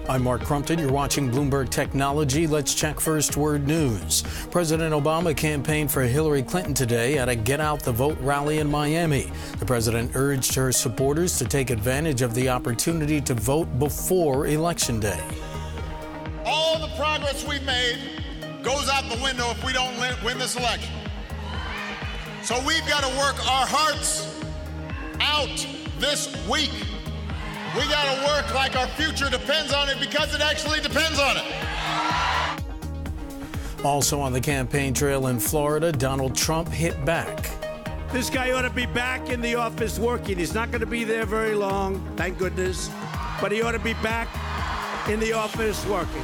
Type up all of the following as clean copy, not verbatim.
I'm Mark Crumpton. You're watching Bloomberg Technology. Let's check first word news. President Obama campaigned for Hillary Clinton today at a Get Out the Vote rally in Miami. The president urged her supporters to take advantage of the opportunity to vote before Election Day. All the progress we've made goes out the window if we don't win this election. So we've got to work our hearts out this week. We got to work like our future depends on it, because it actually depends on it. Also on the campaign trail in Florida, Donald Trump hit back. This guy ought to be back in the office working. He's not going to be there very long, thank goodness. But he ought to be back in the office working.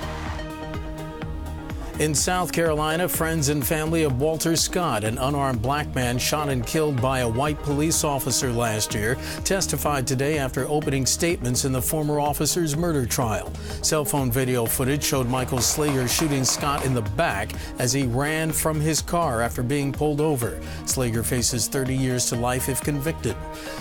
In South Carolina, friends and family of Walter Scott, an unarmed black man shot and killed by a white police officer last year, testified today after opening statements in the former officer's murder trial. Cell phone video footage showed Michael Slager shooting Scott in the back as he ran from his car after being pulled over. Slager faces 30 years to life if convicted.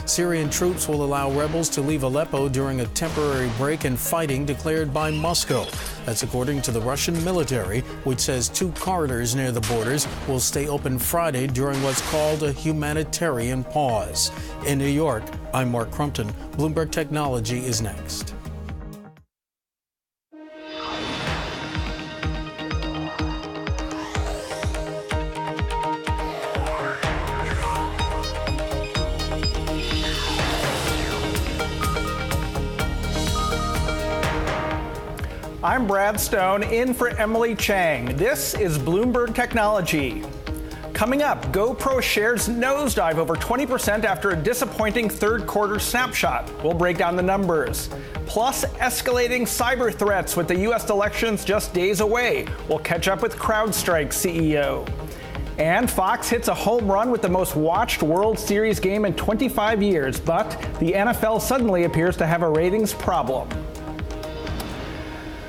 Syrian troops will allow rebels to leave Aleppo during a temporary break in fighting declared by Moscow. That's according to the Russian military, which says 2 corridors near the borders will stay open Friday during what's called a humanitarian pause. In New York, I'm Mark Crumpton. Bloomberg Technology is next. I'm Brad Stone, in for Emily Chang. This is Bloomberg Technology. Coming up, GoPro shares nosedive over 20% after a disappointing third quarter snapshot. We'll break down the numbers. Plus, escalating cyber threats with the U.S. elections just days away. We'll catch up with CrowdStrike's CEO. And Fox hits a home run with the most watched World Series game in 25 years, but the NFL suddenly appears to have a ratings problem.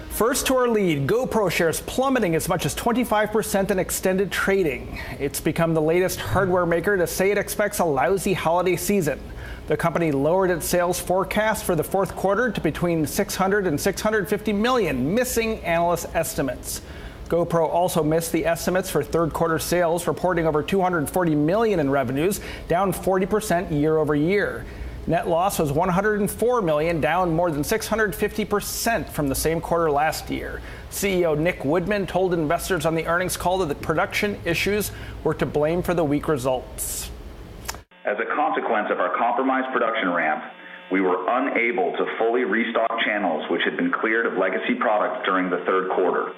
First to our lead, GoPro shares plummeting as much as 25% in extended trading. It's become the latest hardware maker to say it expects a lousy holiday season. The company lowered its sales forecast for the fourth quarter to between 600 and 650 million, missing analyst estimates. GoPro also missed the estimates for third quarter sales, reporting over 240 million in revenues, down 40% year over year. Net loss was $104 million, down more than 650% from the same quarter last year. CEO Nick Woodman told investors on the earnings call that the production issues were to blame for the weak results. As a consequence of our compromised production ramp, we were unable to fully restock channels which had been cleared of legacy products during the third quarter.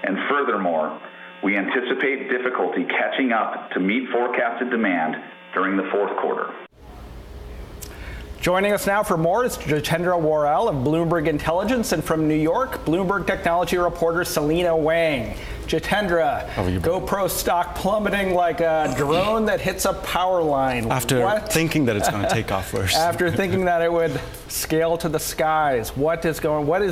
And furthermore, we anticipate difficulty catching up to meet forecasted demand during the fourth quarter. Joining us now for more is Jitendra Worrell of Bloomberg Intelligence, and from New York, Bloomberg Technology reporter Selena Wang. Jitendra, GoPro stock plummeting like a drone that hits a power line. After thinking that it's going to take off first. After thinking that it would scale to the skies. What is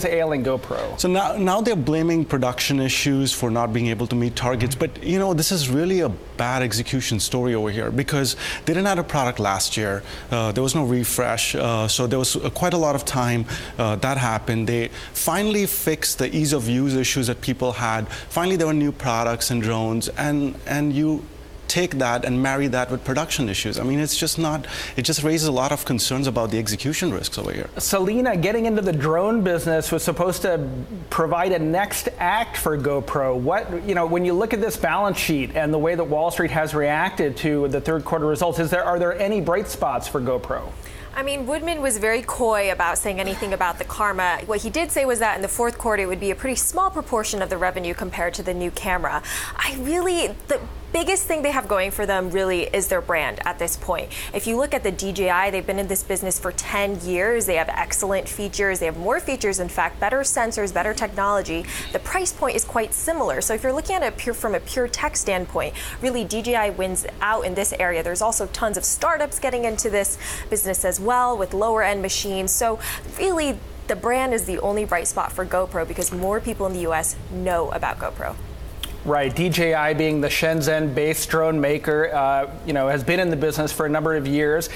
ailing GoPro? So now they're blaming production issues for not being able to meet targets. But, you know, this is really a bad execution story over here, because they didn't have a product last year. There was no refresh. So there was quite a lot of time that happened. They finally fixed the ease of use issues that people had. Finally, there were new products and drones, and you take that and marry that with production issues. I mean, it just raises a lot of concerns about the execution risks over here. Selena, getting into the drone business was supposed to provide a next act for GoPro. When you look at this balance sheet and the way that Wall Street has reacted to the third quarter results, are there any bright spots for GoPro? I mean, Woodman was very coy about saying anything about the karma. What he did say was that in the fourth quarter, it would be a pretty small proportion of the revenue compared to the new camera. The biggest thing they have going for them really is their brand at this point. If you look at the DJI, they've been in this business for 10 years. They have excellent features. They have more features, in fact, better sensors, better technology. The price point is quite similar. So if you're looking at it from a pure tech standpoint, really DJI wins out in this area. There's also tons of startups getting into this business as well with lower end machines. So really, the brand is the only bright spot for GoPro because more people in the US know about GoPro. Right, DJI being the Shenzhen-based drone maker, has been in the business for a number of years.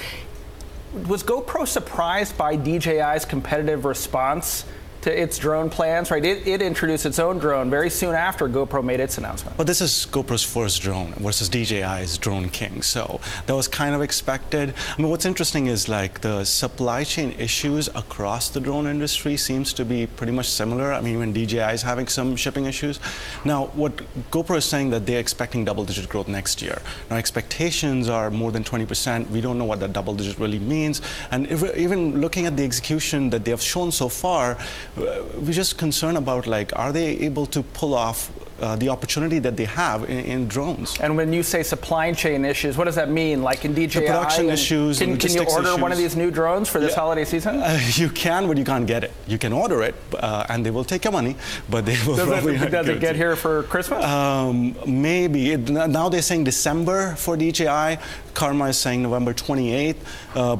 Was GoPro surprised by DJI's competitive response to its drone plans, right? It introduced its own drone very soon after GoPro made its announcement. But this is GoPro's first drone versus DJI's Drone King, so that was kind of expected. I mean, what's interesting is like the supply chain issues across the drone industry seems to be pretty much similar. I mean, when DJI is having some shipping issues. Now, what GoPro is saying that they're expecting double-digit growth next year. Now, expectations are more than 20%. We don't know what that double-digit really means. And even looking at the execution that they have shown so far, we're just concerned about, like, are they able to pull off the opportunity that they have in drones? And when you say supply chain issues, what does that mean? Like in DJI, the production issues, can you order one of these new drones for this holiday season? You can, but you can't get it. You can order it, and they will take your money, but they will probably not Does it get here for Christmas? Maybe. Now they're saying December for DJI. Karma is saying November 28th.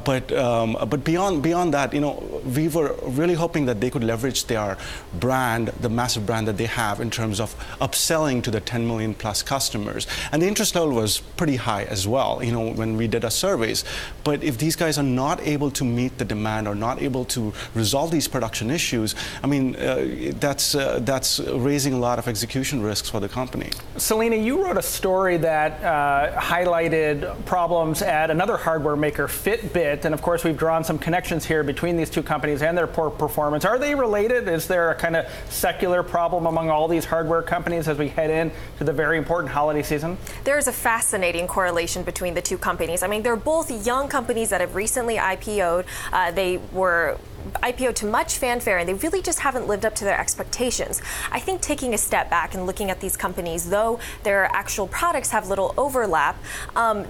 But beyond that, you know, we were really hoping that they could leverage their brand, the massive brand that they have, in terms of upselling to the 10 million plus customers. And the interest level was pretty high as well, you know, when we did our surveys. But if these guys are not able to meet the demand or not able to resolve these production issues, I mean, that's raising a lot of execution risks for the company. Selena, you wrote a story that highlighted problems at another hardware maker, Fitbit, and of course we've drawn some connections here between these two companies and their poor performance. Are they related? Is there a kind of secular problem among all these hardware companies as we head in to the very important holiday season? There's a fascinating correlation between the two companies. I mean, they're both young companies that have recently IPO'd. They were IPO to much fanfare, and they really just haven't lived up to their expectations. I think taking a step back and looking at these companies, though their actual products have little overlap,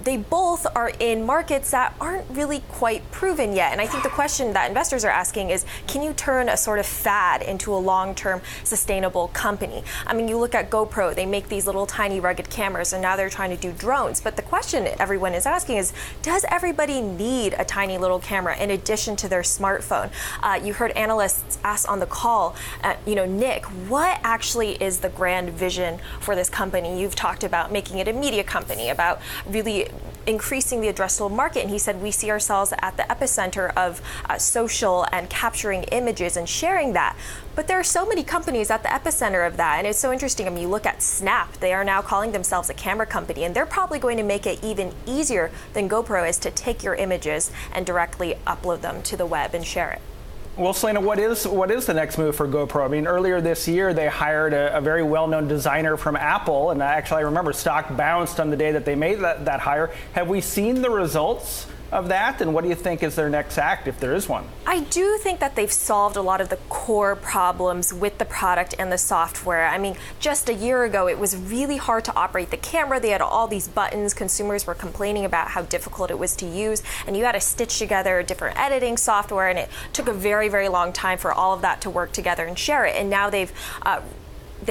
they both are in markets that aren't really quite proven yet. And I think the question that investors are asking is, can you turn a sort of fad into a long-term sustainable company? I mean, you look at GoPro, they make these little tiny rugged cameras, and now they're trying to do drones. But the question everyone is asking is, does everybody need a tiny little camera in addition to their smartphone? You heard analysts ask on the call, Nick, what actually is the grand vision for this company? You've talked about making it a media company, about really increasing the addressable market. And he said, we see ourselves at the epicenter of social and capturing images and sharing that. But there are so many companies at the epicenter of that. And it's so interesting. I mean, you look at Snap, they are now calling themselves a camera company, and they're probably going to make it even easier than GoPro is to take your images and directly upload them to the web and share it. Well, Selena, what is the next move for GoPro? I mean, earlier this year, they hired a very well-known designer from Apple, and actually, I remember stock bounced on the day that they made that hire. Have we seen the results of that, and what do you think is their next act, if there is one? I do think that they've solved a lot of the core problems with the product and the software. I mean, just a year ago, it was really hard to operate the camera. They had all these buttons. Consumers were complaining about how difficult it was to use, and you had to stitch together different editing software, and it took a very, very long time for all of that to work together and share it. And now they've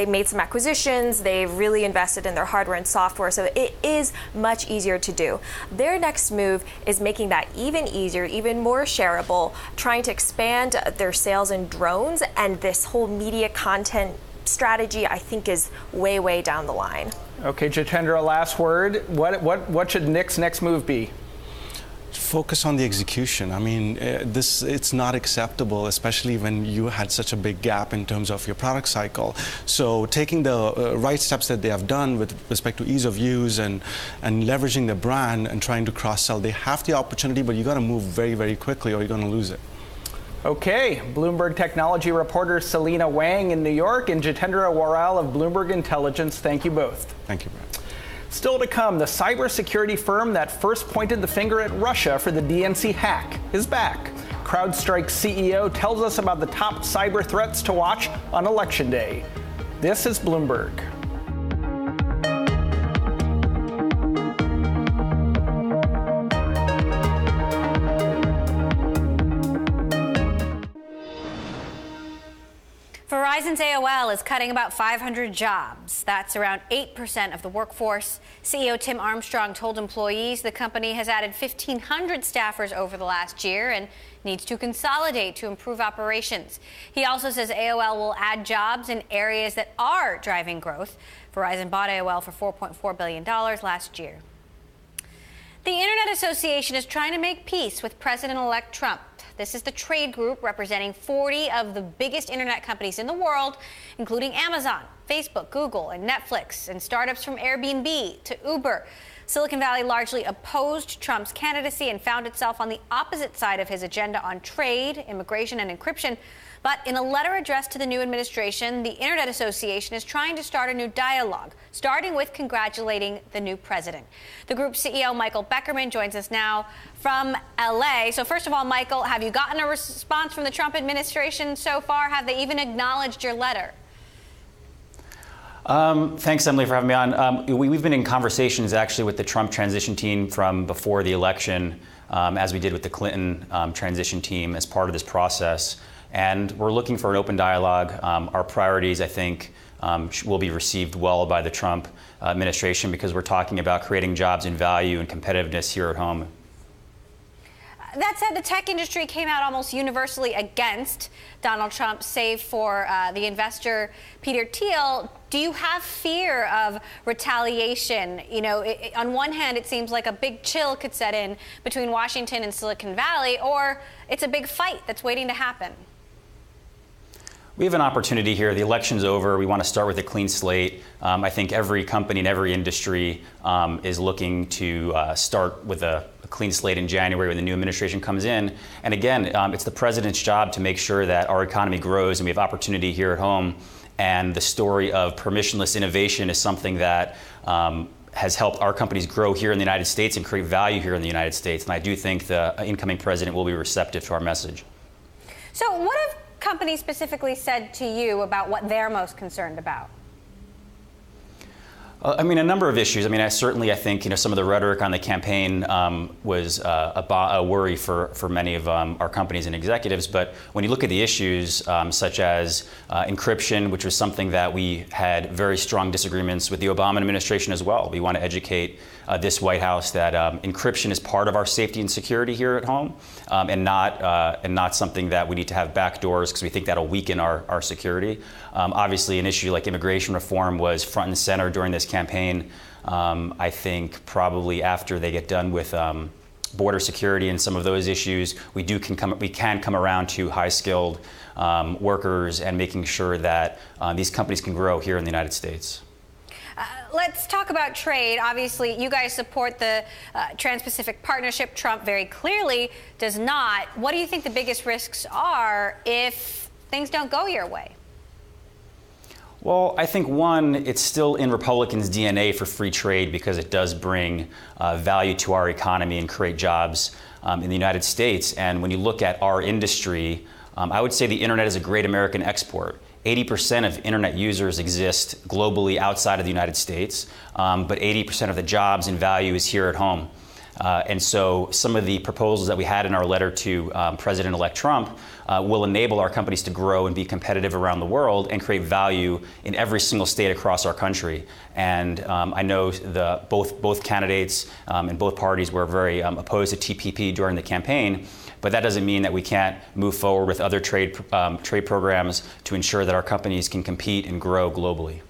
made some acquisitions, they've really invested in their hardware and software, so it is much easier to do. Their next move is making that even easier, even more shareable, trying to expand their sales in drones, and this whole media content strategy, I think, is way, way down the line. Okay, Jitendra, last word. What should Nick's next move be? Focus on the execution. I mean, it's not acceptable, especially when you had such a big gap in terms of your product cycle. So taking the right steps that they have done with respect to ease of use and leveraging the brand and trying to cross-sell, they have the opportunity, but you got to move very, very quickly or you're going to lose it. Okay, Bloomberg technology reporter Selena Wang in New York and Jitendra Waral of Bloomberg Intelligence. Thank you both. Thank you, Brad. Still to come, the cybersecurity firm that first pointed the finger at Russia for the DNC hack is back. CrowdStrike's CEO tells us about the top cyber threats to watch on Election Day. This is Bloomberg. Verizon's AOL is cutting about 500 jobs. That's around 8% of the workforce. CEO Tim Armstrong told employees the company has added 1,500 staffers over the last year and needs to consolidate to improve operations. He also says AOL will add jobs in areas that are driving growth. Verizon bought AOL for $4.4 billion last year. The Internet Association is trying to make peace with President-elect Trump. This is the trade group representing 40 of the biggest internet companies in the world, including Amazon, Facebook, Google, and Netflix, and startups from Airbnb to Uber. Silicon Valley largely opposed Trump's candidacy and found itself on the opposite side of his agenda on trade, immigration, and encryption. But in a letter addressed to the new administration, the Internet Association is trying to start a new dialogue, starting with congratulating the new president. The group's CEO, Michael Beckerman, joins us now from L.A. So first of all, Michael, have you gotten a response from the Trump administration so far? Have they even acknowledged your letter? Thanks, Emily, for having me on. We've been in conversations actually with the Trump transition team from before the election, as we did with the Clinton transition team as part of this process. And we're looking for an open dialogue. Our priorities, I think, will be received well by the Trump administration because we're talking about creating jobs and value and competitiveness here at home. That said, the tech industry came out almost universally against Donald Trump, save for the investor Peter Thiel. Do you have fear of retaliation? You know, on one hand, it seems like a big chill could set in between Washington and Silicon Valley, or it's a big fight that's waiting to happen. We have an opportunity here. The election's over. We want to start with a clean slate. I think every company in every industry is looking to start with a clean slate in January when the new administration comes in. And again, it's the president's job to make sure that our economy grows and we have opportunity here at home. And the story of permissionless innovation is something that has helped our companies grow here in the United States and create value here in the United States. And I do think the incoming president will be receptive to our message. So what have companies specifically said to you about what they're most concerned about? I mean, a number of issues. I mean, I think, some of the rhetoric on the campaign was a worry for many of our companies and executives. But when you look at the issues such as encryption, which was something that we had very strong disagreements with the Obama administration as well. We want to educate this White House that encryption is part of our safety and security here at home, and not something that we need to have backdoors because we think that'll weaken our security. Obviously, an issue like immigration reform was front and center during this campaign. I think probably after they get done with border security and some of those issues, we can come around to high-skilled workers and making sure that these companies can grow here in the United States. Let's talk about trade. Obviously, you guys support the Trans-Pacific Partnership. Trump very clearly does not. What do you think the biggest risks are if things don't go your way? Well, I think, one, it's still in Republicans' DNA for free trade because it does bring value to our economy and create jobs in the United States. And when you look at our industry, I would say the internet is a great American export. 80% of internet users exist globally outside of the United States, but 80% of the jobs and value is here at home. And so some of the proposals that we had in our letter to President-elect Trump will enable our companies to grow and be competitive around the world and create value in every single state across our country. And I know both candidates and both parties were very opposed to TPP during the campaign, but that doesn't mean that we can't move forward with other trade programs to ensure that our companies can compete and grow globally.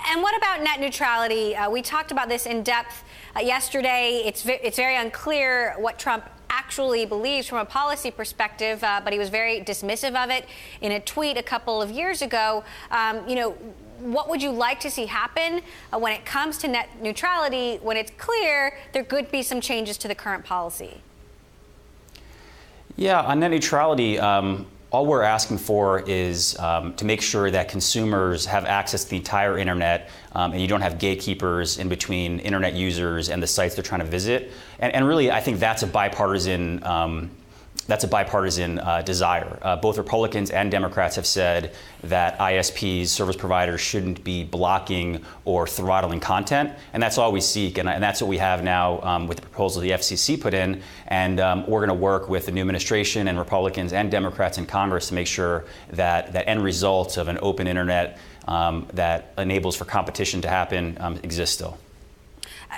And what about net neutrality? We talked about this in depth yesterday. It's very unclear what Trump actually believes from a policy perspective, but he was very dismissive of it in a tweet a couple of years ago. What would you like to see happen when it comes to net neutrality, when it's clear there could be some changes to the current policy? Yeah, on net neutrality, all we're asking for is to make sure that consumers have access to the entire internet and you don't have gatekeepers in between internet users and the sites they're trying to visit. And really, I think that's a bipartisan desire. Both Republicans and Democrats have said that ISPs, service providers, shouldn't be blocking or throttling content, and that's all we seek, and that's what we have now with the proposal the FCC put in, and we're going to work with the new administration and Republicans and Democrats in Congress to make sure that that end result of an open internet that enables for competition to happen exists still.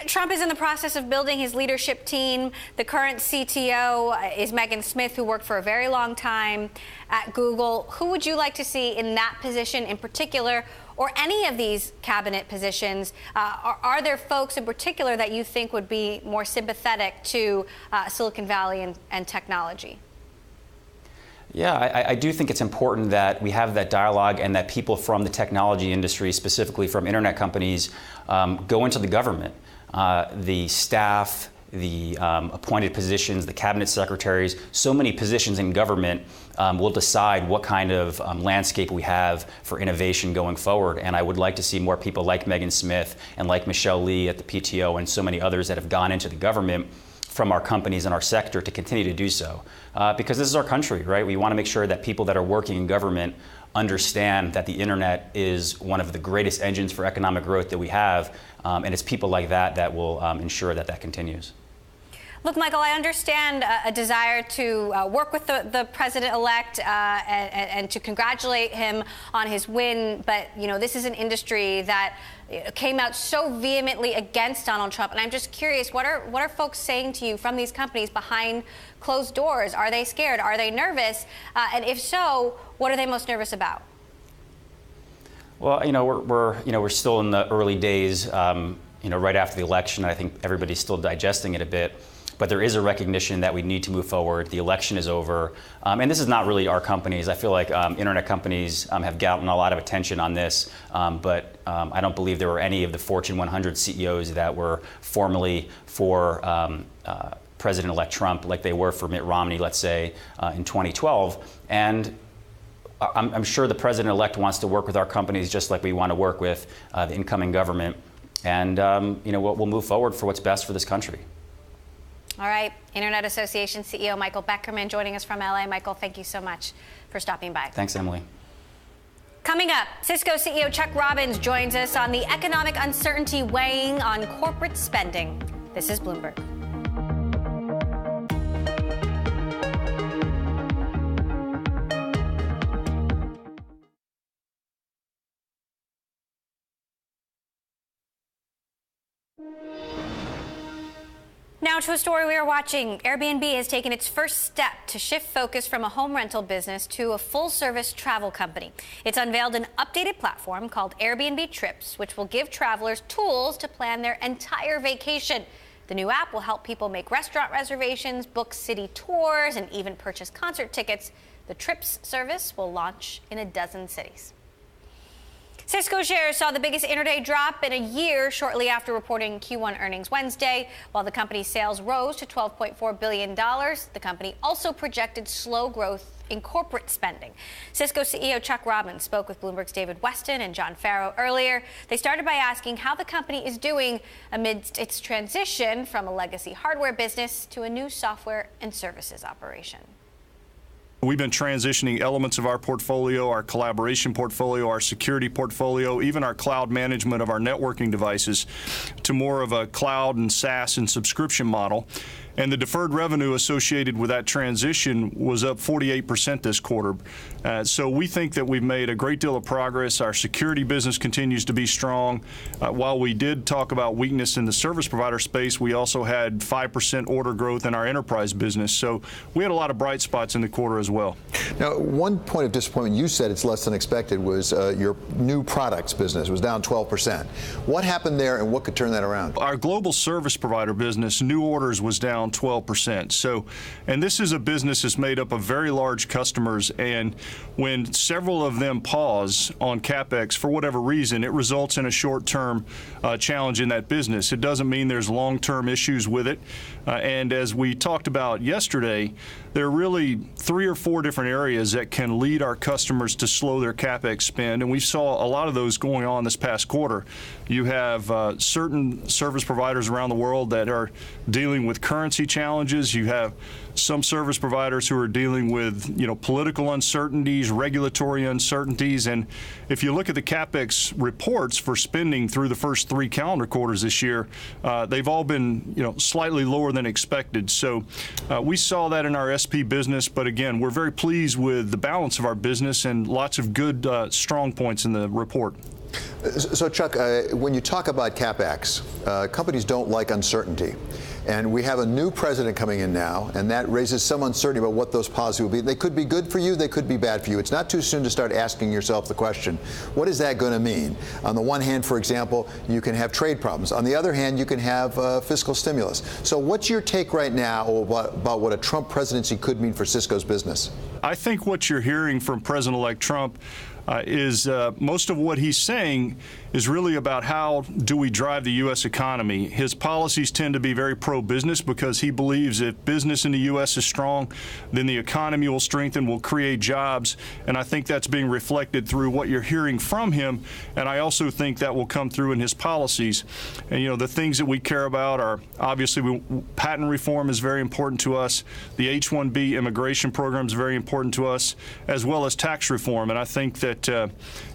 Trump is in the process of building his leadership team. The current CTO is Megan Smith, who worked for a very long time at Google. Who would you like to see in that position in particular, or any of these cabinet positions? Are there folks in particular that you think would be more sympathetic to Silicon Valley and technology? Yeah, I do think it's important that we have that dialogue and that people from the technology industry, specifically from internet companies, go into the government. The staff, the appointed positions, the cabinet secretaries, so many positions in government will decide what kind of landscape we have for innovation going forward. And I would like to see more people like Megan Smith and like Michelle Lee at the PTO and so many others that have gone into the government from our companies and our sector to continue to do so. Because this is our country, right? We want to make sure that people that are working in government understand that the internet is one of the greatest engines for economic growth that we have, and it's people like that that will ensure that that continues. Look, Michael, I understand a desire to work with the president-elect and to congratulate him on his win, but this is an industry that came out so vehemently against Donald Trump, and I'm just curious, what are folks saying to you from these companies behind closed doors? Are they scared? Are they nervous? And if so, what are they most nervous about? Well, we're still in the early days, right after the election. I think everybody's still digesting it a bit. But there is a recognition that we need to move forward. The election is over. And this is not really our companies. I feel like internet companies have gotten a lot of attention on this. But I don't believe there were any of the Fortune 100 CEOs that were formally for President-elect Trump like they were for Mitt Romney, let's say, in 2012. And I'm sure the president-elect wants to work with our companies just like we want to work with the incoming government. And we'll move forward for what's best for this country. All right, Internet Association CEO Michael Beckerman joining us from LA. Michael, thank you so much for stopping by. Thanks, Emily. Coming up, Cisco CEO Chuck Robbins joins us on the economic uncertainty weighing on corporate spending. This is Bloomberg. Now to a story we are watching. Airbnb has taken its first step to shift focus from a home rental business to a full-service travel company. It's unveiled an updated platform called Airbnb Trips, which will give travelers tools to plan their entire vacation. The new app will help people make restaurant reservations, book city tours, and even purchase concert tickets. The Trips service will launch in a dozen cities. Cisco shares saw the biggest intraday drop in a year shortly after reporting Q1 earnings Wednesday. While the company's sales rose to $12.4 billion, the company also projected slow growth in corporate spending. Cisco CEO Chuck Robbins spoke with Bloomberg's David Weston and John Farrow earlier. They started by asking how the company is doing amidst its transition from a legacy hardware business to a new software and services operation. We've been transitioning elements of our portfolio, our collaboration portfolio, our security portfolio, even our cloud management of our networking devices to more of a cloud and SaaS and subscription model. And the deferred revenue associated with that transition was up 48% this quarter. So we think that we've made a great deal of progress. Our security business continues to be strong. While we did talk about weakness in the service provider space, we also had 5% order growth in our enterprise business. So we had a lot of bright spots in the quarter as well. Now, one point of disappointment, you said it's less than expected, was your new products business was down 12%. What happened there and what could turn that around? Our global service provider business, new orders was down 12%. So, and this is a business that's made up of very large customers, and when several of them pause on CapEx for whatever reason, it results in a short-term challenge in that business. It doesn't mean there's long-term issues with it. And as we talked about yesterday, there are really 3 or 4 different areas that can lead our customers to slow their CapEx spend, and we saw a lot of those going on this past quarter. You have certain service providers around the world that are dealing with currency challenges. You have some service providers who are dealing with, political uncertainties, regulatory uncertainties, and if you look at the CapEx reports for spending through the first 3 calendar quarters this year, they've all been, slightly lower than expected. So we saw that in our SP business, but again, we're very pleased with the balance of our business and lots of good, strong points in the report. So, Chuck, when you talk about CapEx, companies don't like uncertainty. And we have a new president coming in now, and that raises some uncertainty about what those policies will be. They could be good for you, they could be bad for you. It's not too soon to start asking yourself the question, what is that going to mean? On the one hand, for example, you can have trade problems. On the other hand, you can have fiscal stimulus. So what's your take right now about what a Trump presidency could mean for Cisco's business? I think what you're hearing from President-elect Trump is most of what he's saying is really about how do we drive the U.S. economy. His policies tend to be very pro-business because he believes if business in the U.S. is strong, then the economy will strengthen, will create jobs, and I think that's being reflected through what you're hearing from him, and I also think that will come through in his policies. And, you know, the things that we care about are obviously patent reform is very important to us, the H-1B immigration program is very important to us, as well as tax reform, and I think that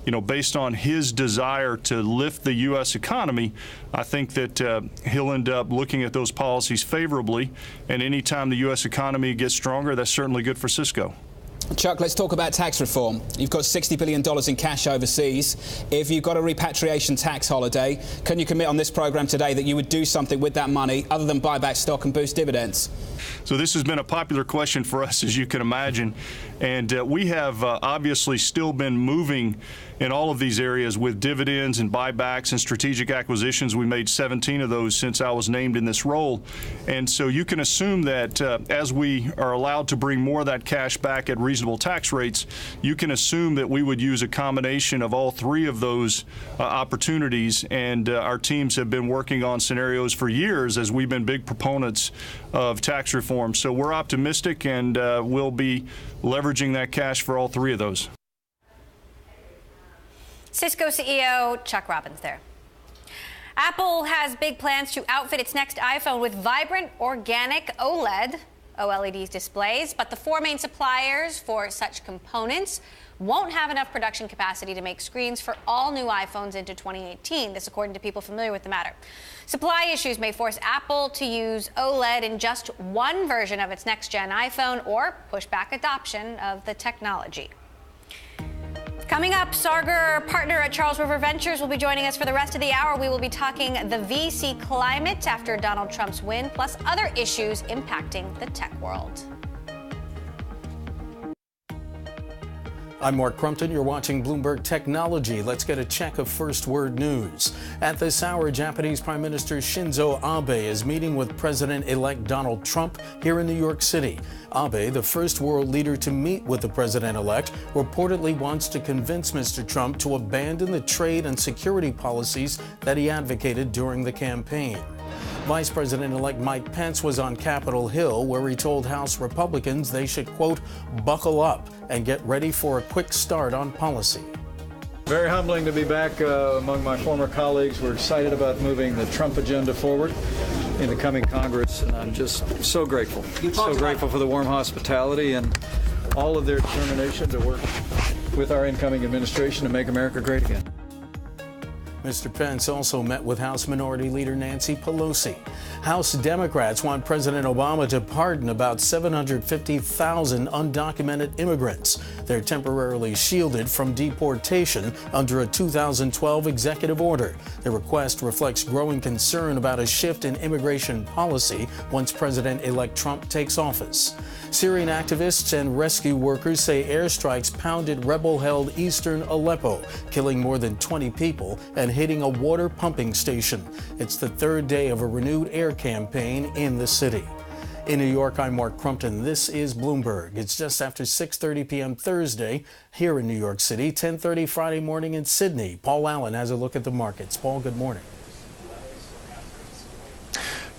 you know, based on his desire to lift the U.S. economy, I think that he'll end up looking at those policies favorably, and anytime the U.S. economy gets stronger, that's certainly good for Cisco. Chuck, let's talk about tax reform. You've got $60 billion in cash overseas. If you've got a repatriation tax holiday, can you commit on this program today that you would do something with that money other than buy back stock and boost dividends? So this has been a popular question for us, as you can imagine, and we have obviously still been moving in all of these areas with dividends and buybacks and strategic acquisitions. We made 17 of those since I was named in this role, and so you can assume that as we are allowed to bring more of that cash back at reasonable tax rates, you can assume that we would use a combination of all three of those opportunities, and our teams have been working on scenarios for years as we've been big proponents of tax reform. So we're optimistic, and we'll be leveraging that cash for all three of those. Cisco CEO Chuck Robbins there. Apple has big plans to outfit its next iPhone with vibrant organic OLED displays, but the four main suppliers for such components won't have enough production capacity to make screens for all new iPhones into 2018. This according to people familiar with the matter. Supply issues may force Apple to use OLED in just one version of its next-gen iPhone or push back adoption of the technology. Coming up, Sargar, partner at Charles River Ventures, will be joining us for the rest of the hour. We will be talking the VC climate after Donald Trump's win, plus other issues impacting the tech world. I'm Mark Crumpton. You're watching Bloomberg Technology. Let's get a check of first word news. At this hour, Japanese Prime Minister Shinzo Abe is meeting with President-elect Donald Trump here in New York City. Abe, the first world leader to meet with the president-elect, reportedly wants to convince Mr. Trump to abandon the trade and security policies that he advocated during the campaign. Vice President-elect Mike Pence was on Capitol Hill, where he told House Republicans they should, quote, buckle up and get ready for a quick start on policy. Very humbling to be back among my former colleagues. We're excited about moving the Trump agenda forward in the coming Congress, and I'm just so grateful. So grateful for the warm hospitality and all of their determination to work with our incoming administration to make America great again. Mr. Pence also met with House Minority Leader Nancy Pelosi. House Democrats want President Obama to pardon about 750,000 undocumented immigrants. They're temporarily shielded from deportation under a 2012 executive order. The request reflects growing concern about a shift in immigration policy once President-elect Trump takes office. Syrian activists and rescue workers say airstrikes pounded rebel-held eastern Aleppo, killing more than 20 people and hitting a water pumping station. It's the third day of a renewed air campaign in the city. In New York, I'm Mark Crumpton. This is Bloomberg. It's just after 6:30 p.m. Thursday here in New York City, 10:30 Friday morning in Sydney. Paul Allen has a look at the markets. Paul, good morning.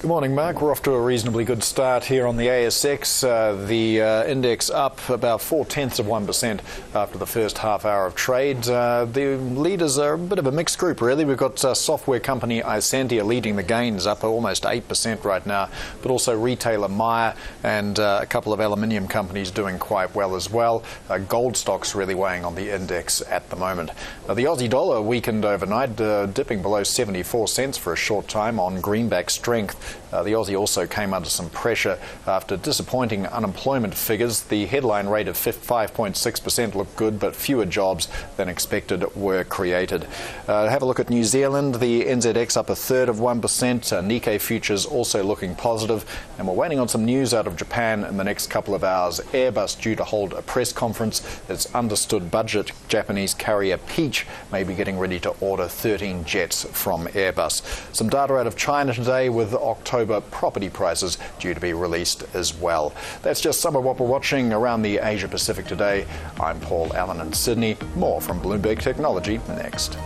Good morning, Mark. We're off to a reasonably good start here on the ASX. The index up about 0.4% after the first half hour of trade. The leaders are a bit of a mixed group, really. We've got software company Isentia leading the gains, up almost 8% right now, but also retailer Myer and a couple of aluminium companies doing quite well as well. Gold stocks really weighing on the index at the moment. The Aussie dollar weakened overnight, dipping below 74 cents for a short time on greenback strength. The Aussie also came under some pressure after disappointing unemployment figures. The headline rate of 5.6% looked good, but fewer jobs than expected were created. Have a look at New Zealand. The NZX up 1/3 of 1%. Nikkei futures also looking positive. And we're waiting on some news out of Japan in the next couple of hours. Airbus due to hold a press conference. Its understood budget Japanese carrier Peach may be getting ready to order 13 jets from Airbus. Some data out of China today with October property prices due to be released as well. That's just some of what we're watching around the Asia Pacific today. I'm Paul Allen in Sydney. More from Bloomberg Technology next.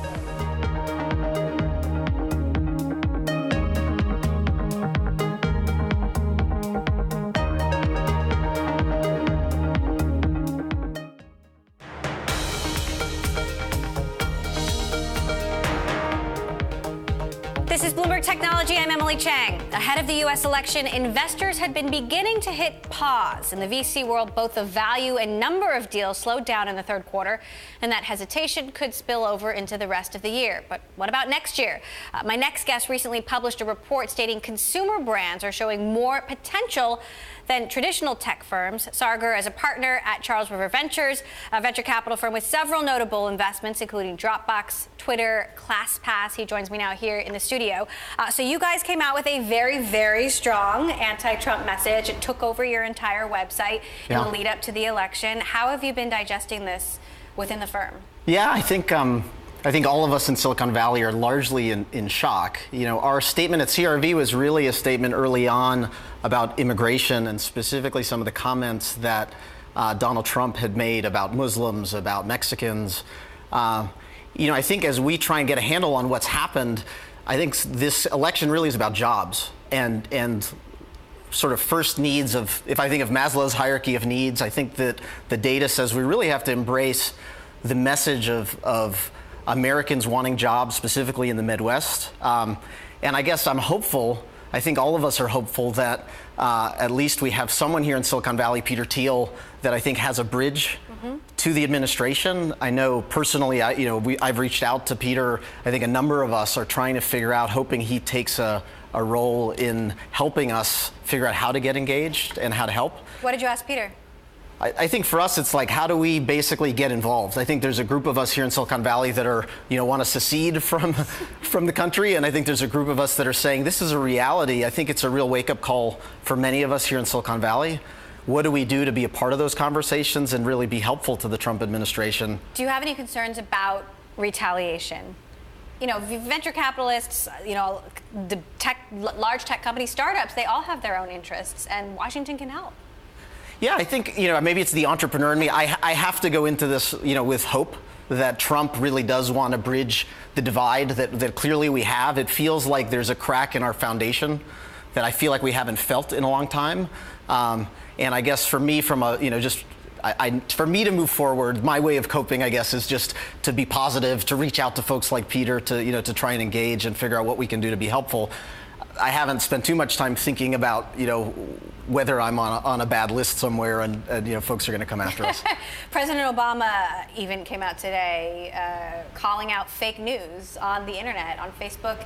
This is Bloomberg Technology. I'm Emily Chang. Ahead of the U.S. election, investors had been beginning to hit pause. In the VC world, both the value and number of deals slowed down in the third quarter, and that hesitation could spill over into the rest of the year. But what about next year? My next guest recently published a report stating consumer brands are showing more potential than traditional tech firms. Sargar is a partner at Charles River Ventures, a venture capital firm with several notable investments, including Dropbox, Twitter, ClassPass. He joins me now here in the studio. So you guys came out with a very, very strong anti-Trump message. It took over your entire website in the lead up to the election. How have you been digesting this within the firm? Yeah, I think all of us in Silicon Valley are largely in shock. You know, our statement at CRV was really a statement early on about immigration and specifically some of the comments that Donald Trump had made about Muslims, about Mexicans. I think as we try and get a handle on what's happened, I think this election really is about jobs and sort of first needs of, if I think of Maslow's hierarchy of needs, I think that the data says we really have to embrace the message of Americans wanting jobs, specifically in the Midwest. And I guess I'm hopeful, I think all of us are hopeful that at least we have someone here in Silicon Valley, Peter Thiel, that I think has a bridge to the administration. I know personally, I've reached out to Peter. I think a number of us are trying to figure out, hoping he takes a role in helping us figure out how to get engaged and how to help. What did you ask Peter? I think for us, it's like, how do we basically get involved? I think there's a group of us here in Silicon Valley that are, want to secede from the country. And I think there's a group of us that are saying this is a reality. I think it's a real wake-up call for many of us here in Silicon Valley. What do we do to be a part of those conversations and really be helpful to the Trump administration? Do you have any concerns about retaliation? Venture capitalists, the large tech companies, startups, they all have their own interests, and Washington can help. Yeah, I think, maybe it's the entrepreneur in me. I have to go into this, with hope that Trump really does want to bridge the divide that clearly we have. It feels like there's a crack in our foundation that I feel like we haven't felt in a long time. And I guess for me, from for me to move forward, my way of coping, I guess, is just to be positive, to reach out to folks like Peter, to try and engage and figure out what we can do to be helpful. I haven't spent too much time thinking about, whether I'm on a bad list somewhere and folks are going to come after us. President Obama even came out today calling out fake news on the internet, on Facebook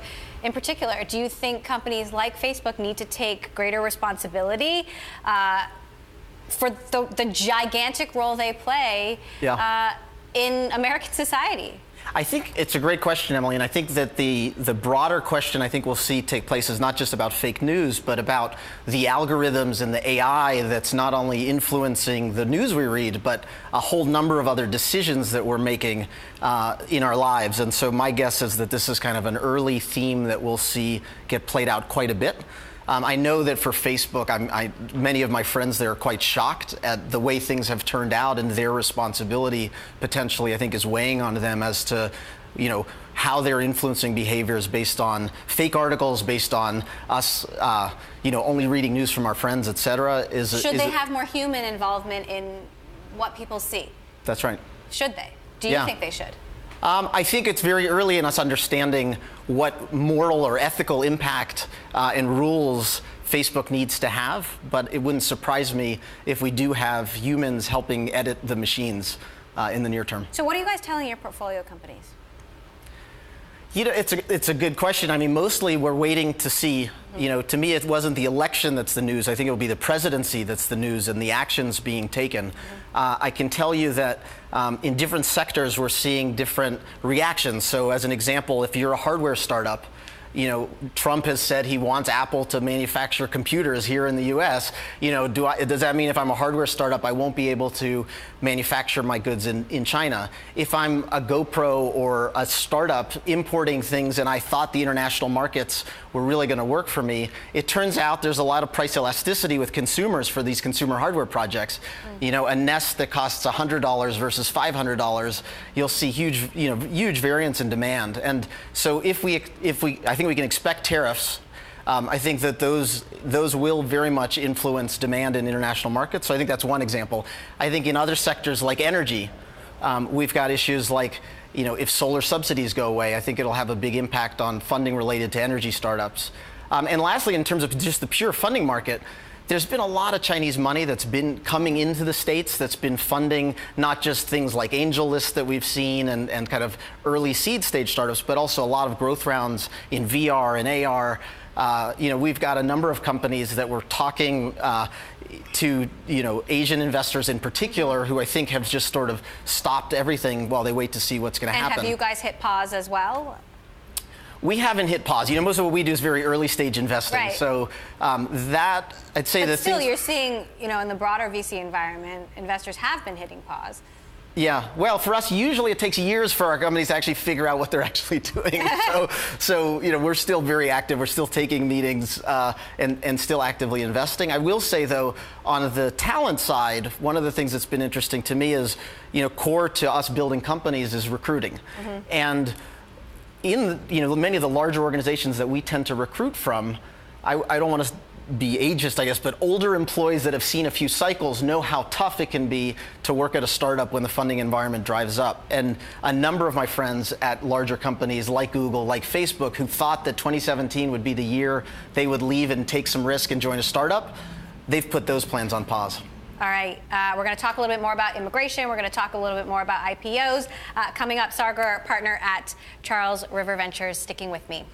in particular. Do you think companies like Facebook need to take greater responsibility for the gigantic role they play in American society? I think it's a great question, Emily, and I think that the broader question I think we'll see take place is not just about fake news, but about the algorithms and the AI that's not only influencing the news we read, but a whole number of other decisions that we're making in our lives. And so my guess is that this is kind of an early theme that we'll see get played out quite a bit. I know that for Facebook, many of my friends there are quite shocked at the way things have turned out, and their responsibility potentially, I think, is weighing on them as to, how they're influencing behaviors based on fake articles, based on us, only reading news from our friends, et cetera. Should they have more human involvement in what people see? That's right. Should they? Do you think they should? I think it's very early in us understanding what moral or ethical impact and rules Facebook needs to have, but it wouldn't surprise me if we do have humans helping edit the machines in the near term. So what are you guys telling your portfolio companies? You know, it's a good question. I mean, mostly we're waiting to see. You know, to me, it wasn't the election that's the news. I think it will be the presidency that's the news and the actions being taken. I can tell you that in different sectors, we're seeing different reactions. So as an example, if you're a hardware startup, you know, Trump has said he wants Apple to manufacture computers here in the U.S. You know, does that mean if I'm a hardware startup, I won't be able to manufacture my goods in China? If I'm a GoPro or a startup importing things and I thought the international markets were really going to work for me, it turns out there's a lot of price elasticity with consumers for these consumer hardware projects. You know, a Nest that costs $100 versus $500, you'll see huge variance in demand. And so I think we can expect tariffs. I think that those will very much influence demand in international markets. So I think that's one example. I think in other sectors like energy, we've got issues like, you know, if solar subsidies go away, I think it'll have a big impact on funding related to energy startups. And lastly, in terms of just the pure funding market, there's been a lot of Chinese money that's been coming into the States that's been funding not just things like angel lists that we've seen and kind of early seed stage startups, but also a lot of growth rounds in VR and AR. You know, we've got a number of companies that we're talking to, you know, Asian investors in particular, who I think have just sort of stopped everything while they wait to see what's going to happen. And have you guys hit pause as well? We haven't hit pause. You know, most of what we do is very early stage investing. Right. So that, I'd say but still, you're seeing, you know, in the broader VC environment, investors have been hitting pause. Yeah, well, for us, usually it takes years for our companies to actually figure out what they're actually doing. So you know, we're still very active. We're still taking meetings and still actively investing. I will say, though, on the talent side, one of the things that's been interesting to me is, you know, core to us building companies is recruiting. And in, you know, many of the larger organizations that we tend to recruit from, I don't want to be ageist, I guess, but older employees that have seen a few cycles know how tough it can be to work at a startup when the funding environment drives up. And a number of my friends at larger companies like Google, like Facebook, who thought that 2017 would be the year they would leave and take some risk and join a startup, they've put those plans on pause. All right, we're going to talk a little bit more about immigration. We're going to talk a little bit more about IPOs. Coming up, Sargar, partner at Charles River Ventures, sticking with me.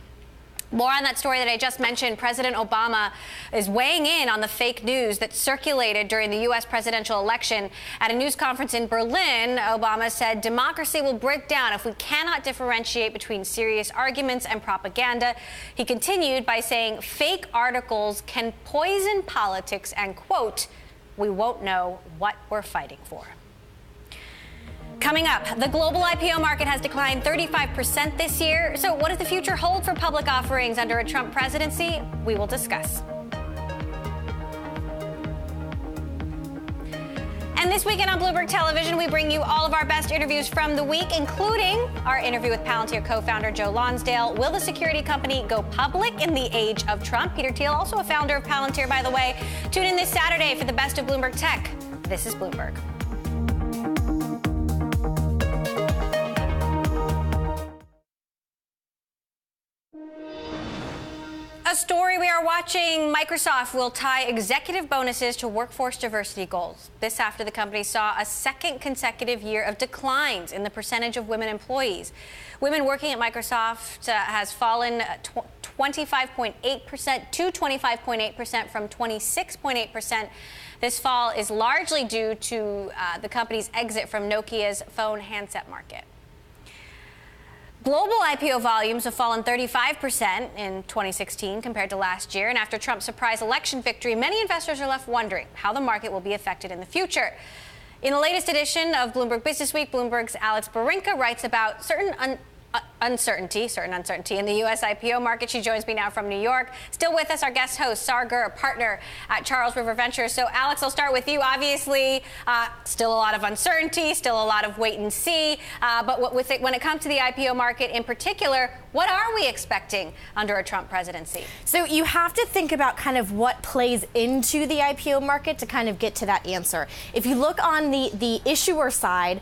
More on that story that I just mentioned. President Obama is weighing in on the fake news that circulated during the U.S. presidential election. At a news conference in Berlin, Obama said democracy will break down if we cannot differentiate between serious arguments and propaganda. He continued by saying fake articles can poison politics and, quote, we won't know what we're fighting for. Coming up, the global IPO market has declined 35% this year. So what does the future hold for public offerings under a Trump presidency? We will discuss. And this weekend on Bloomberg Television, we bring you all of our best interviews from the week, including our interview with Palantir co-founder Joe Lonsdale. Will the security company go public in the age of Trump? Peter Thiel, also a founder of Palantir, by the way. Tune in this Saturday for the best of Bloomberg Tech. This is Bloomberg. A story we are watching: Microsoft will tie executive bonuses to workforce diversity goals. This after the company saw a second consecutive year of declines in the percentage of women employees. Women working at Microsoft has fallen 25.8% to 25.8% from 26.8%. This fall is largely due to the company's exit from Nokia's phone handset market. Global IPO volumes have fallen 35% in 2016 compared to last year. And after Trump's surprise election victory, many investors are left wondering how the market will be affected in the future. In the latest edition of Bloomberg Business Week, Bloomberg's Alex Barinka writes about certain uncertainty in the U.S. IPO market. She joins me now from New York. Still with us, our guest host, Sargar, a partner at Charles River Ventures. So, Alex, I'll start with you. Obviously, still a lot of uncertainty, still a lot of wait and see. But when it comes to the IPO market in particular, what are we expecting under a Trump presidency? So you have to think about kind of what plays into the IPO market to kind of get to that answer. If you look on the issuer side,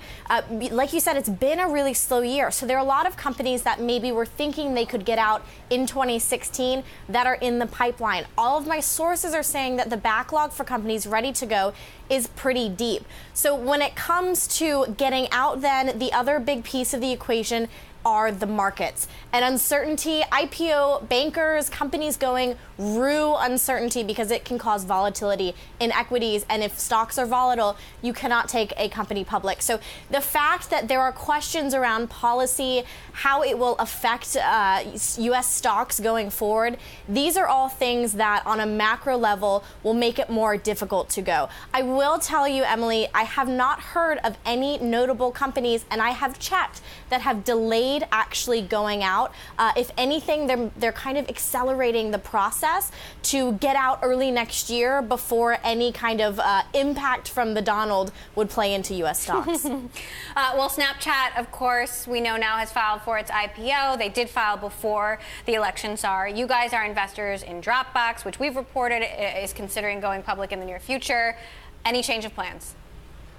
like you said, it's been a really slow year. So there are a lot of companies that maybe were thinking they could get out in 2016 that are in the pipeline. All of my sources are saying that the backlog for companies ready to go is pretty deep. So when it comes to getting out, then the other big piece of the equation are the markets. And uncertainty, IPO, bankers, companies going rue uncertainty because it can cause volatility in equities. And if stocks are volatile, you cannot take a company public. So the fact that there are questions around policy, how it will affect U.S. stocks going forward, these are all things that on a macro level will make it more difficult to go. I will tell you, Emily, I have not heard of any notable companies, and I have checked, that have delayed actually going out. If anything, they're kind of accelerating the process to get out early next year before any kind of impact from the Donald would play into U.S. stocks. Well, Snapchat, of course, we know now has filed for its IPO. They did file before the elections are. You guys are investors in Dropbox, which we've reported is considering going public in the near future. Any change of plans?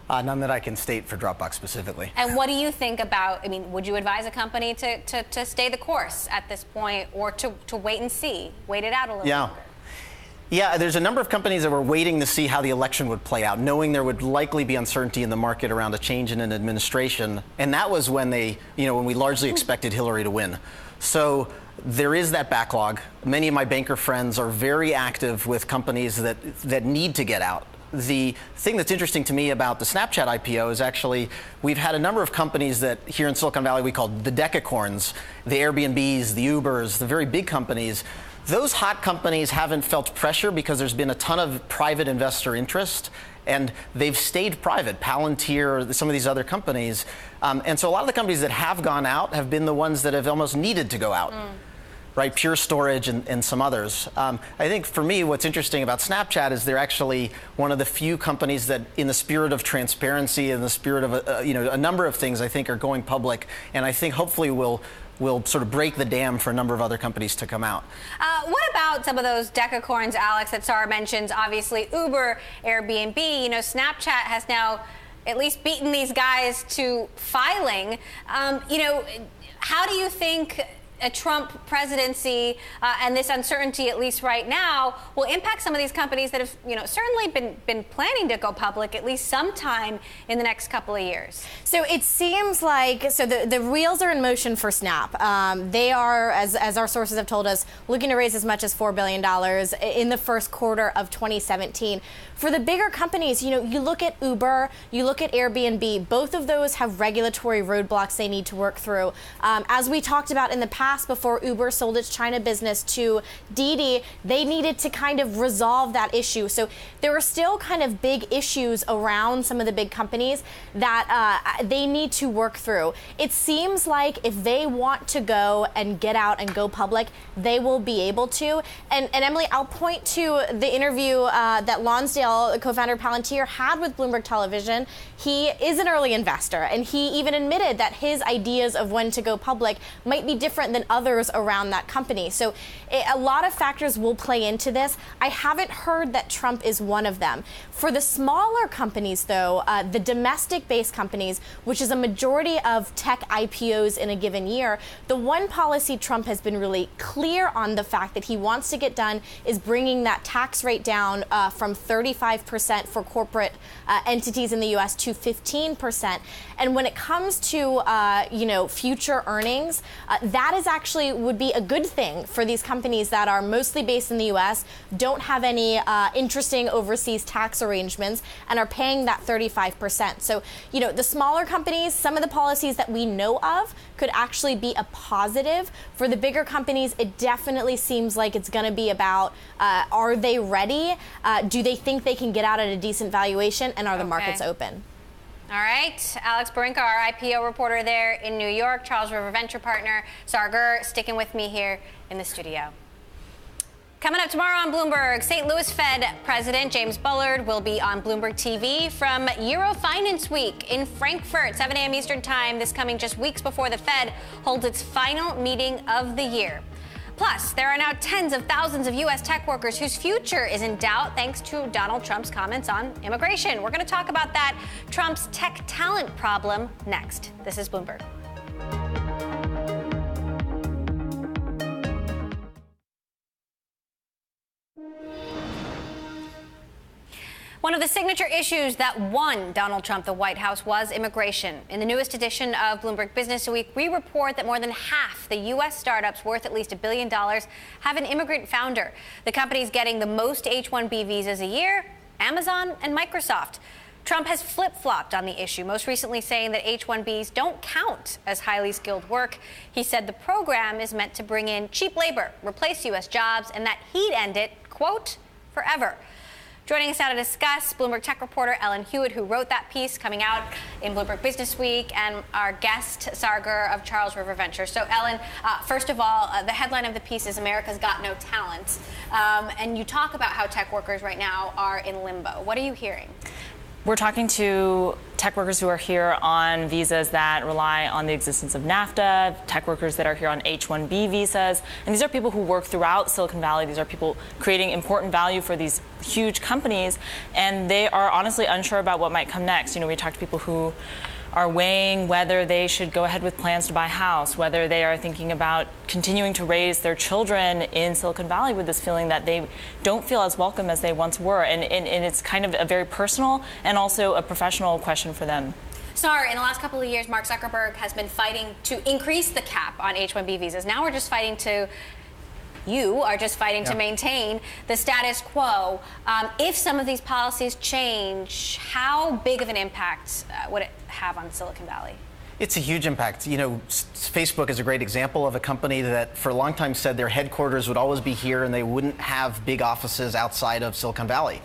None that I can state for Dropbox specifically. And what do you think about, I mean, would you advise a company to stay the course at this point, or to wait and see, wait it out a little longer? Yeah, there's a number of companies that were waiting to see how the election would play out, knowing there would likely be uncertainty in the market around a change in an administration. And that was when when we largely expected Hillary to win. So there is that backlog. Many of my banker friends are very active with companies that need to get out. The thing that's interesting to me about the Snapchat IPO is actually we've had a number of companies that here in Silicon Valley we call the decacorns, the Airbnbs, the Ubers, the very big companies. Those hot companies haven't felt pressure because there's been a ton of private investor interest, and they've stayed private. Palantir, some of these other companies. And so a lot of the companies that have gone out have been the ones that have almost needed to go out. Right, Pure Storage and some others. I think for me, what's interesting about Snapchat is they're actually one of the few companies that, in the spirit of transparency, in the spirit of a number of things, I think are going public, and I think hopefully will sort of break the dam for a number of other companies to come out. What about some of those decacorns, Alex, that Sarah mentions? Obviously, Uber, Airbnb. Snapchat has now at least beaten these guys to filing. How do you think a Trump presidency and this uncertainty, at least right now, will impact some of these companies that have, certainly been planning to go public at least sometime in the next couple of years? So it seems like, the wheels are in motion for Snap. They are, as our sources have told us, looking to raise as much as $4 billion in the first quarter of 2017. For the bigger companies, you look at Uber, you look at Airbnb, both of those have regulatory roadblocks they need to work through. As we talked about in the past, before Uber sold its China business to Didi, they needed to kind of resolve that issue. So there are still kind of big issues around some of the big companies that they need to work through. It seems like if they want to go and get out and go public, they will be able to. And Emily, I'll point to the interview that Lonsdale, co-founder of Palantir, had with Bloomberg Television. He is an early investor, and he even admitted that his ideas of when to go public might be different than others around that company. So a lot of factors will play into this. I haven't heard that Trump is one of them. For the smaller companies, though, the domestic-based companies, which is a majority of tech IPOs in a given year, the one policy Trump has been really clear on the fact that he wants to get done is bringing that tax rate down from 35% for corporate entities in the U.S. to 15%. And when it comes to future earnings, that is actually would be a good thing for these companies that are mostly based in the U.S., don't have any interesting overseas tax arrangements, and are paying that 35%. So, the smaller companies, some of the policies that we know of could actually be a positive. For the bigger companies, it definitely seems like it's going to be about, are they ready? Do they think they can get out at a decent valuation? And are the markets open? All right. Alex Barinka, our IPO reporter there in New York, Charles River Venture partner, Sargur, sticking with me here in the studio. Coming up tomorrow on Bloomberg, St. Louis Fed President James Bullard will be on Bloomberg TV from Euro Finance Week in Frankfurt, 7 a.m. Eastern Time, this coming just weeks before the Fed holds its final meeting of the year. Plus, there are now tens of thousands of U.S. tech workers whose future is in doubt thanks to Donald Trump's comments on immigration. We're going to talk about that Trump's tech talent problem next. This is Bloomberg. One of of the signature issues that won Donald Trump the White House was immigration. In the newest edition of Bloomberg Business Week, we report that more than half the U.S. startups worth at least $1 billion have an immigrant founder. The companies getting the most H-1B visas a year, Amazon and Microsoft. Trump has flip-flopped on the issue, most recently saying that H-1Bs don't count as highly skilled work. He said the program is meant to bring in cheap labor, replace U.S. jobs, and that he'd end it, quote, forever. Joining us now to discuss, Bloomberg tech reporter Ellen Hewitt, who wrote that piece coming out in Bloomberg Business Week, and our guest, Sargar of Charles River Ventures. So, Ellen, first of all, the headline of the piece is America's Got No Talent. And you talk about how tech workers right now are in limbo. What are you hearing? We're talking to tech workers who are here on visas that rely on the existence of NAFTA, tech workers that are here on H-1B visas. And these are people who work throughout Silicon Valley. These are people creating important value for these huge companies. And they are honestly unsure about what might come next. You know, we talk to people who are weighing whether they should go ahead with plans to buy a house, whether they are thinking about continuing to raise their children in Silicon Valley with this feeling that they don't feel as welcome as they once were. And it's kind of a very personal and also a professional question for them. Sar, in the last couple of years, Mark Zuckerberg has been fighting to increase the cap on H-1B visas. Now we're just fighting to maintain the status quo. If some of these policies change, how big of an impact would it have on Silicon Valley? It's a huge impact. You know, Facebook is a great example of a company that for a long time said their headquarters would always be here and they wouldn't have big offices outside of Silicon Valley.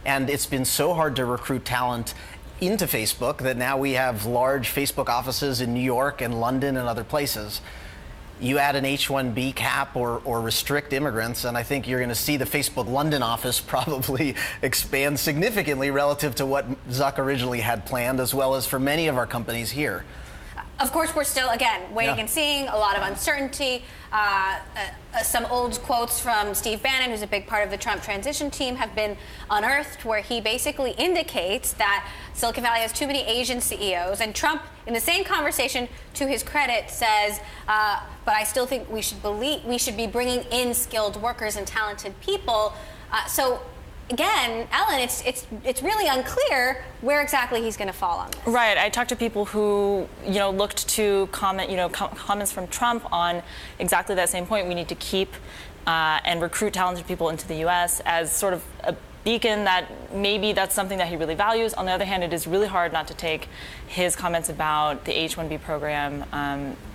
And it's been so hard to recruit talent into Facebook that now we have large Facebook offices in New York and London and other places. You add an H-1B cap or restrict immigrants, and I think you're going to see the Facebook London office probably expand significantly relative to what Zuck originally had planned, as well as for many of our companies here. Of course, we're still, again, waiting and seeing, a lot of uncertainty. Some old quotes from Steve Bannon, who's a big part of the Trump transition team, have been unearthed, where he basically indicates that Silicon Valley has too many Asian CEOs. And Trump, in the same conversation, to his credit, says, but I still think we should be bringing in skilled workers and talented people. So again, Ellen, it's really unclear where exactly he's going to fall on this. Right. I talked to people who, looked to comment, comments from Trump on exactly that same point. We need to keep and recruit talented people into the U.S. as sort of a beacon that maybe that's something that he really values. On the other hand, it is really hard not to take his comments about the H-1B program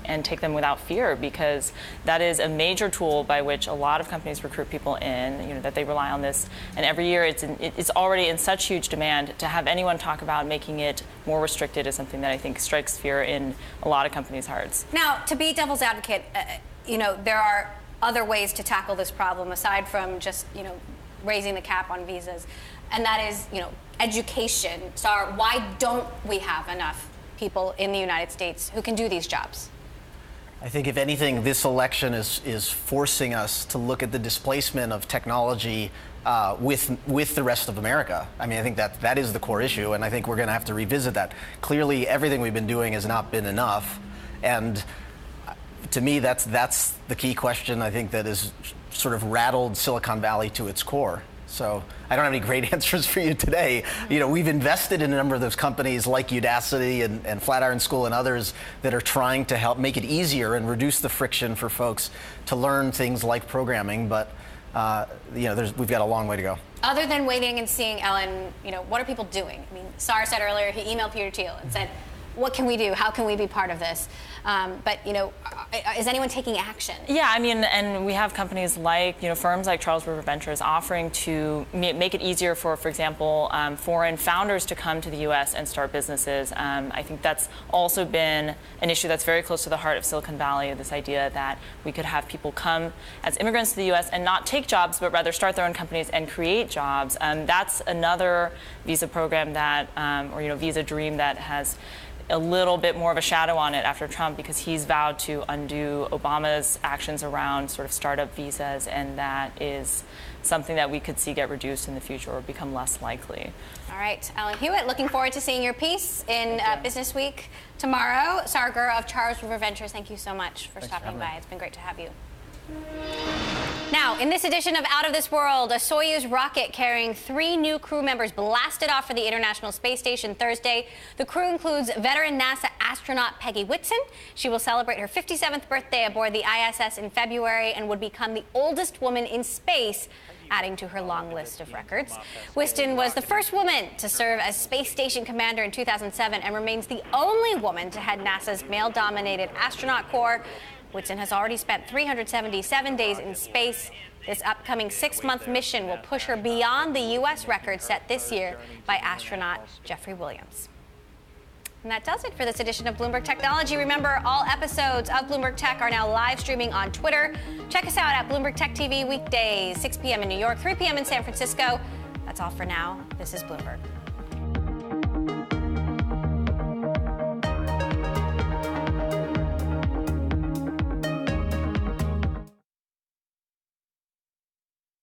and take them without fear, because that is a major tool by which a lot of companies recruit people in, that they rely on this. And every year it's already in such huge demand. To have anyone talk about making it more restricted is something that I think strikes fear in a lot of companies' hearts. Now, to be devil's advocate, there are other ways to tackle this problem aside from just, raising the cap on visas, and that is, education. So why don't we have enough people in the United States who can do these jobs? I think, if anything, this election is forcing us to look at the displacement of technology with the rest of America. I mean, I think that is the core issue, and I think we're going to have to revisit that. Clearly, everything we've been doing has not been enough, and to me, that's the key question, I think, that is sort of rattled Silicon Valley to its core. So I don't have any great answers for you today. We've invested in a number of those companies like Udacity and Flatiron School and others that are trying to help make it easier and reduce the friction for folks to learn things like programming. But we've got a long way to go. Other than waiting and seeing, Ellen, what are people doing? I mean, Sar said earlier, he emailed Peter Thiel and said, what can we do? How can we be part of this? But, is anyone taking action? Yeah, I mean, and we have companies like, firms like Charles River Ventures offering to make it easier for example, foreign founders to come to the U.S. and start businesses. I think that's also been an issue that's very close to the heart of Silicon Valley, this idea that we could have people come as immigrants to the U.S. and not take jobs, but rather start their own companies and create jobs. That's another visa program that, visa dream that has a little bit more of a shadow on it after Trump, because he's vowed to undo Obama's actions around sort of startup visas, and that is something that we could see get reduced in the future or become less likely. All right, Ellen Hewitt, looking forward to seeing your piece in Business Week tomorrow. Sargar of Charles River Ventures, thank you so much for stopping by. It's been great to have you. Now, in this edition of Out of This World, a Soyuz rocket carrying 3 new crew members blasted off for the International Space Station Thursday. The crew includes veteran NASA astronaut Peggy Whitson. She will celebrate her 57th birthday aboard the ISS in February and would become the oldest woman in space, adding to her long list of records. Whitson was the first woman to serve as Space Station Commander in 2007 and remains the only woman to head NASA's male-dominated astronaut corps. Whitson has already spent 377 days in space. This upcoming 6-month mission will push her beyond the U.S. record set this year by astronaut Jeffrey Williams. And that does it for this edition of Bloomberg Technology. Remember, all episodes of Bloomberg Tech are now live streaming on Twitter. Check us out at Bloomberg Tech TV weekdays, 6 p.m. in New York, 3 p.m. in San Francisco. That's all for now. This is Bloomberg.